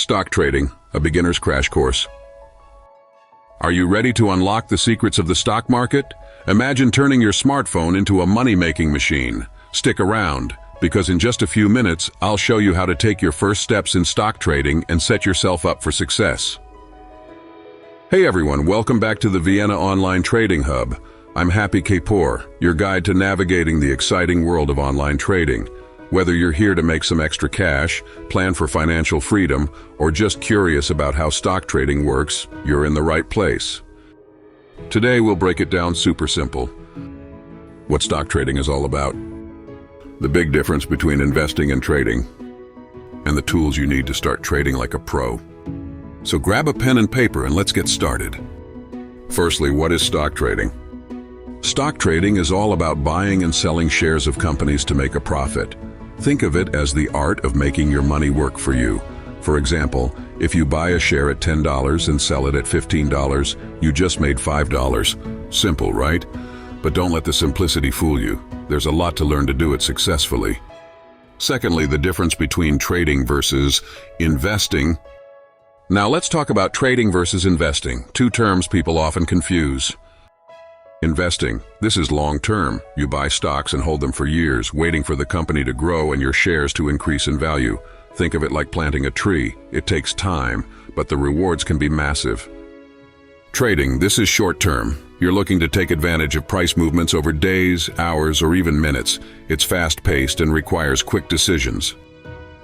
Stock Trading, a beginner's crash course. Are you ready to unlock the secrets of the stock market? Imagine turning your smartphone into a money-making machine. Stick around, because in just a few minutes, I'll show you how to take your first steps in stock trading and set yourself up for success. Hey everyone, welcome back to the Vienna Online Trading Hub. I'm Happy Kapoor, your guide to navigating the exciting world of online trading. Whether you're here to make some extra cash, plan for financial freedom, or just curious about how stock trading works, you're in the right place. Today we'll break it down super simple. What stock trading is all about. The big difference between investing and trading, and the tools you need to start trading like a pro. So grab a pen and paper and let's get started. Firstly, what is stock trading? Stock trading is all about buying and selling shares of companies to make a profit. Think of it as the art of making your money work for you. For example, if you buy a share at $10 and sell it at $15, you just made $5. Simple, right? But don't let the simplicity fool you. There's a lot to learn to do it successfully. Secondly, the difference between trading versus investing. Now let's talk about trading versus investing, two terms people often confuse. Investing. This is long-term. You buy stocks and hold them for years, waiting for the company to grow and your shares to increase in value. Think of it like planting a tree. It takes time, but the rewards can be massive. Trading. This is short-term. You're looking to take advantage of price movements over days, hours, or even minutes. It's fast-paced and requires quick decisions.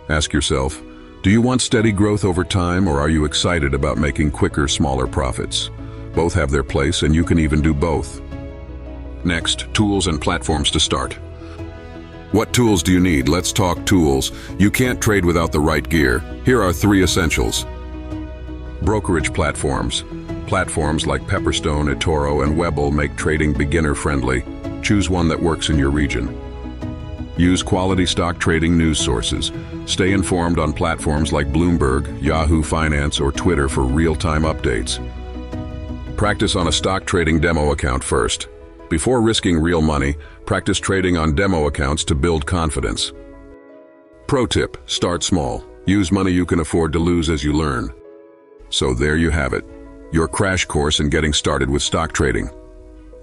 Ask yourself, do you want steady growth over time, or are you excited about making quicker, smaller profits? Both have their place, and you can even do both. Next, tools and platforms to start. What tools do you need? Let's talk tools. You can't trade without the right gear. Here are 3 essentials. Brokerage platforms. Platforms like Pepperstone, eToro, and Webull make trading beginner-friendly. Choose one that works in your region. Use quality stock trading news sources. Stay informed on platforms like Bloomberg, Yahoo Finance, or Twitter for real-time updates. Practice on a stock trading demo account first. Before risking real money, practice trading on demo accounts to build confidence. Pro tip, start small. Use money you can afford to lose as you learn. So there you have it, your crash course in getting started with stock trading.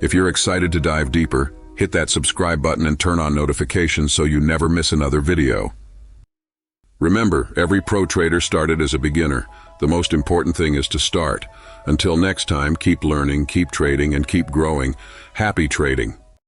If you're excited to dive deeper, hit that subscribe button and turn on notifications so you never miss another video. Remember, every pro trader started as a beginner. The most important thing is to start. Until next time, keep learning, keep trading, and keep growing. Happy trading!